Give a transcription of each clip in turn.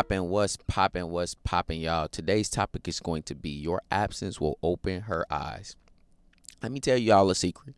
What's popping, y'all? Today's topic is going to be your absence will open her eyes. Let me tell y'all a secret.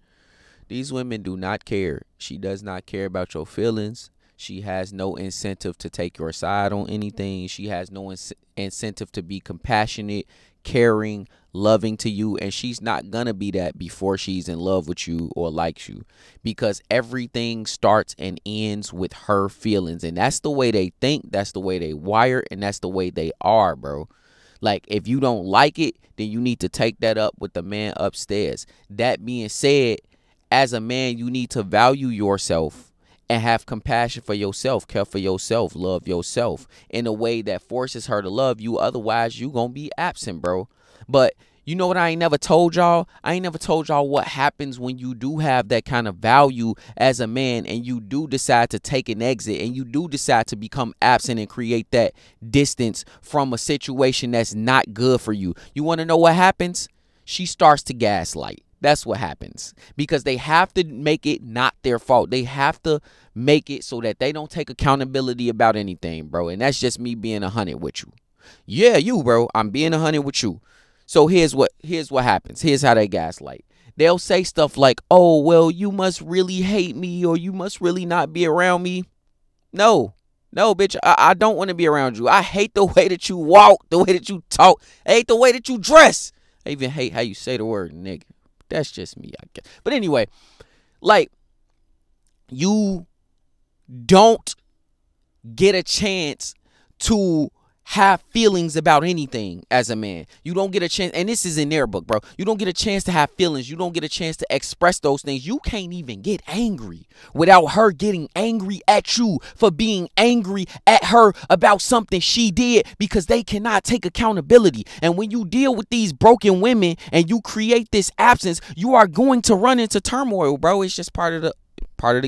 These women do not care. She does not care about your feelings. She has no incentive to take your side on anything. She has no incentive to be compassionate, caring, loving to you. And she's not going to be that before she's in love with you or likes you. Because everything starts and ends with her feelings. And that's the way they think. That's the way they wire. And that's the way they are, bro. Like, if you don't like it, then you need to take that up with the man upstairs. That being said, as a man, you need to value yourself and have compassion for yourself, care for yourself, love yourself in a way that forces her to love you. Otherwise, you going to be absent, bro. But you know what I ain't never told y'all? I ain't never told y'all what happens when you do have that kind of value as a man and you do decide to take an exit and you do decide to become absent and create that distance from a situation that's not good for you. You want to know what happens? She starts to gaslight. That's what happens, because they have to make it not their fault. They have to make it so that they don't take accountability about anything, bro. And that's just me being 100 with you. Yeah, you, bro. I'm being 100 with you. So here's what happens. Here's how they gaslight. They'll say stuff like, oh, well, you must really hate me or you must really not be around me. No, bitch, I don't want to be around you. I hate the way that you walk, the way that you talk. I hate the way that you dress. I even hate how you say the word nigga. That's just me, I guess. But anyway, like, you don't get a chance to have feelings about anything as a man. You don't get a chance, and this is in their book, bro. You don't get a chance to have feelings. You don't get a chance to express those things. You can't even get angry without her getting angry at you for being angry at her about something she did, because they cannot take accountability. And when you deal with these broken women and you create this absence, you are going to run into turmoil, bro. It's just part of the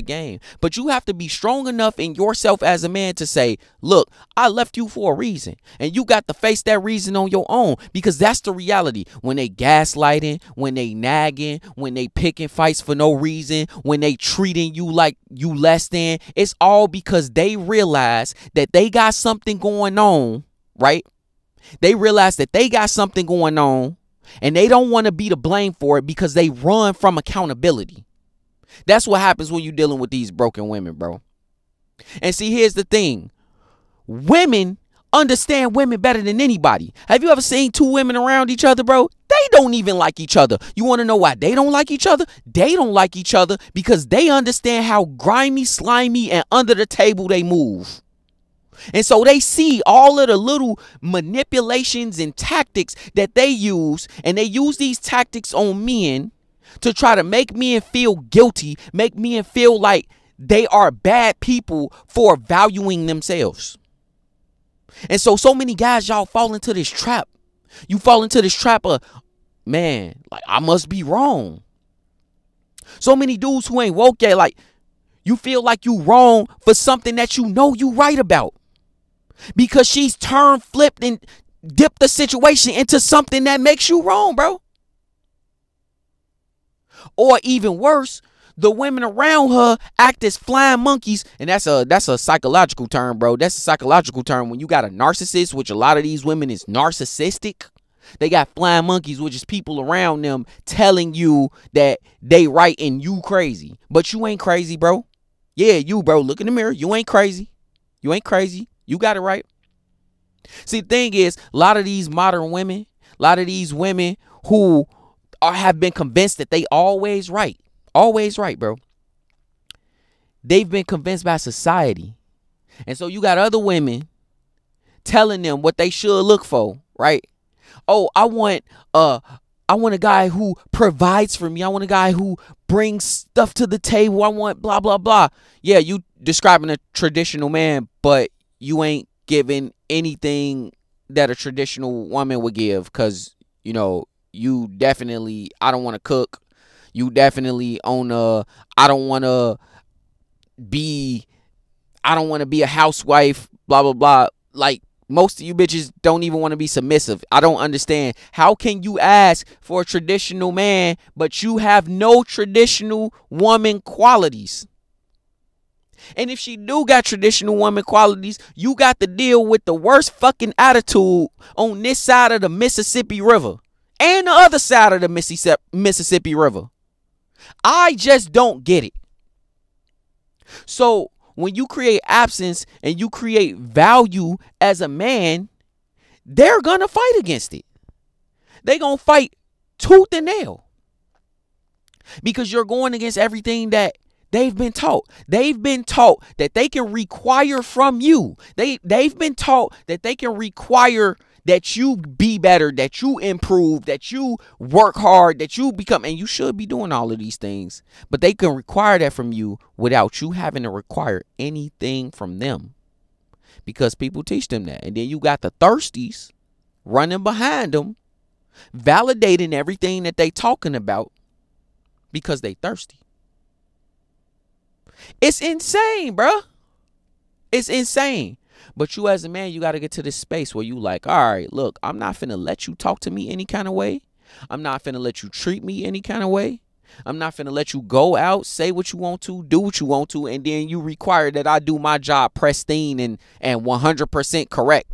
game. But you have to be strong enough in yourself as a man to say, look, I left you for a reason, and you got to face that reason on your own, because that's the reality. When they gaslighting, when they nagging, when they picking fights for no reason, when they treating you like you less than, it's all because they realize that they got something going on, right? They realize that they got something going on and they don't want to be to blame for it because they run from accountability. That's what happens when you're dealing with these broken women, bro. And see, here's the thing. Women understand women better than anybody. Have you ever seen two women around each other, bro? They don't even like each other. You want to know why they don't like each other? They don't like each other because they understand how grimy, slimy, and under the table they move. And so they see all of the little manipulations and tactics that they use, and they use these tactics on men to try to make men feel guilty, make men feel like they are bad people for valuing themselves. And so many guys, y'all fall into this trap. You fall into this trap of, man, like, I must be wrong. So many dudes who ain't woke yet, like, you feel like you wrong for something that you know you right about, because she's turned, flipped, and dipped the situation into something that makes you wrong, bro. Or even worse, the women around her act as flying monkeys. And that's a psychological term, bro. That's a psychological term when you got a narcissist, which a lot of these women is narcissistic. They got flying monkeys, which is people around them telling you that they right and you crazy. But you ain't crazy, bro. Yeah, you, bro. Look in the mirror. You ain't crazy. You ain't crazy. You got it right. See, the thing is, a lot of these modern women, a lot of these women who have been convinced that they always right, bro. They've been convinced by society. And so you got other women telling them what they should look for, right? Oh, I want a guy who provides for me. I want a guy who brings stuff to the table. I want blah, blah, blah. Yeah, you describing a traditional man, but you ain't giving anything that a traditional woman would give, because, you know, you definitely, I don't want to cook. You definitely I don't want to be a housewife, blah, blah, blah. Like, most of you bitches don't even want to be submissive. I don't understand. How can you ask for a traditional man, but you have no traditional woman qualities? And if she do got traditional woman qualities, you got to deal with the worst fucking attitude on this side of the Mississippi River and the other side of the Mississippi River. I just don't get it. So when you create absence and you create value as a man, they're going to fight against it. They're going to fight tooth and nail because you're going against everything that they've been taught. They've been taught that they can require from you. They've been taught that they can require that you be better, that you improve, that you work hard, that you become, and you should be doing all of these things. But they can require that from you without you having to require anything from them because people teach them that. And then you got the thirsties running behind them, validating everything that they talking about because they thirsty. It's insane, bruh. It's insane. But you as a man, you got to get to this space where you like, all right, look, I'm not finna let you talk to me any kind of way. I'm not finna let you treat me any kind of way. I'm not finna let you go out, say what you want to, do what you want to, and then you require that I do my job pristine and 100% correct.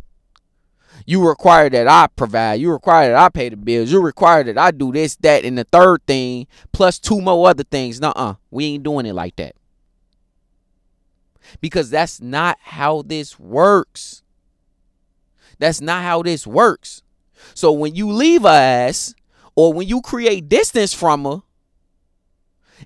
You require that I provide. You require that I pay the bills. You require that I do this, that, and the third thing, plus 2 more other things. Nuh-uh. We ain't doing it like that. Because that's not how this works. That's not how this works. So when you leave her ass, or when you create distance from her,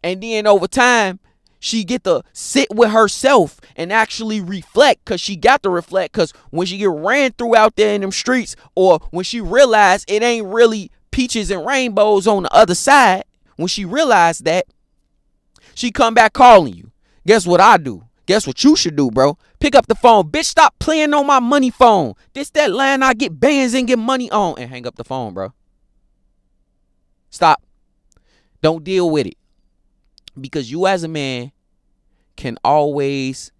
and then over time, she get to sit with herself and actually reflect, because she got to reflect, because when she get ran through out there in them streets, or when she realized it ain't really peaches and rainbows on the other side, when she realized that, she come back calling you. Guess what I do? Guess what you should do, bro? Pick up the phone. Bitch, stop playing on my money phone. This that line I get bands and get money on. And hang up the phone, bro. Stop. Don't deal with it. Because you as a man can always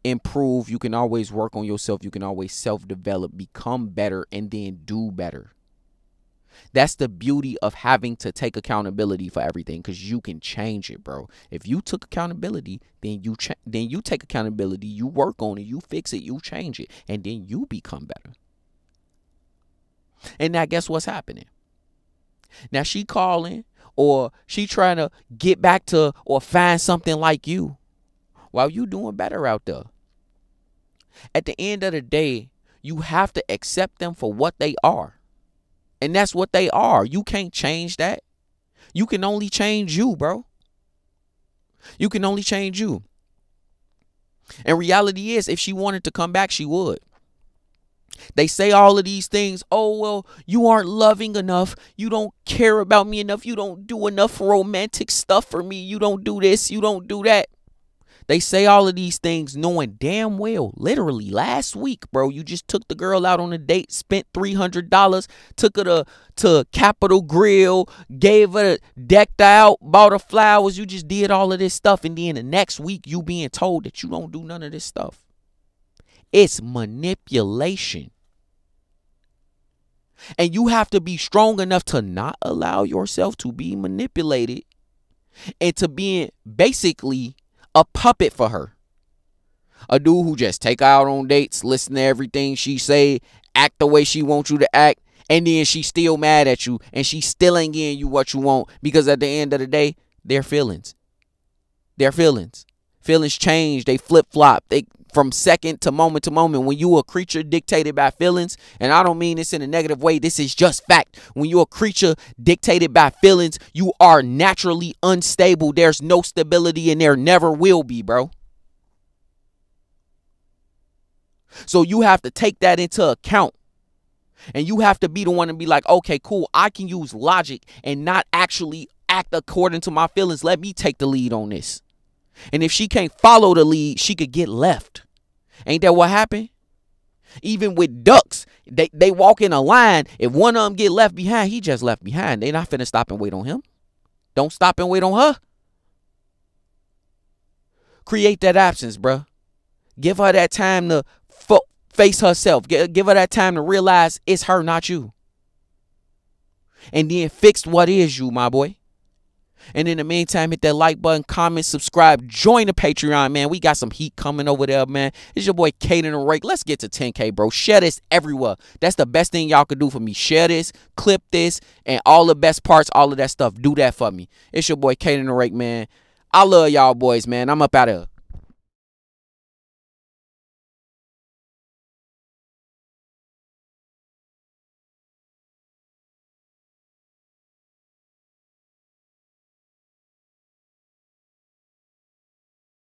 improve. You can always work on yourself. You can always self-develop, become better, and then do better. That's the beauty of having to take accountability for everything, because you can change it, bro. If you took accountability, then you take accountability, you work on it, you fix it, you change it, and then you become better. And now guess what's happening? Now she calling, or she trying to get back to or find something like you while you doing better out there. At the end of the day, you have to accept them for what they are. And that's what they are. You can't change that. You can only change you, bro. You can only change you. And reality is, if she wanted to come back, she would. They say all of these things. Oh, well, you aren't loving enough. You don't care about me enough. You don't do enough romantic stuff for me. You don't do this. You don't do that. They say all of these things knowing damn well, literally last week, bro, you just took the girl out on a date, spent $300, took her to Capitol Grill, gave her, decked her out, bought her flowers. You just did all of this stuff. And then the next week you being told that you don't do none of this stuff. It's manipulation. And you have to be strong enough to not allow yourself to be manipulated into being basically a puppet for her. A dude who just take her out on dates, listen to everything she say, act the way she wants you to act, and then she still mad at you, and she still ain't getting you what you want, because at the end of the day, they're feelings. They're feelings. Feelings change. They flip-flop. They from second to moment. When you a creature dictated by feelings, and I don't mean this in a negative way, this is just fact. When you're a creature dictated by feelings, you are naturally unstable. There's no stability, and there never will be, bro. So you have to take that into account. And you have to be the one to be like, okay, cool, I can use logic and not actually act according to my feelings. Let me take the lead on this. And if she can't follow the lead, she could get left. Ain't that what happened? Even with ducks, they walk in a line. If one of them get left behind, he just left behind. They not finna stop and wait on him. Don't stop and wait on her. Create that absence, bruh. Give her that time to face herself. Give her that time to realize it's her, not you. And then fix what is you, my boy. And in the meantime, hit that like button, comment, subscribe, join the Patreon, man. We got some heat coming over there, man. It's your boy Kaden the Rake. Let's get to 10K, bro. Share this everywhere. That's the best thing y'all could do for me. Share this, clip this, and all the best parts, all of that stuff. Do that for me. It's your boy Kaden the Rake, man. I love y'all boys, man. I'm up out of here.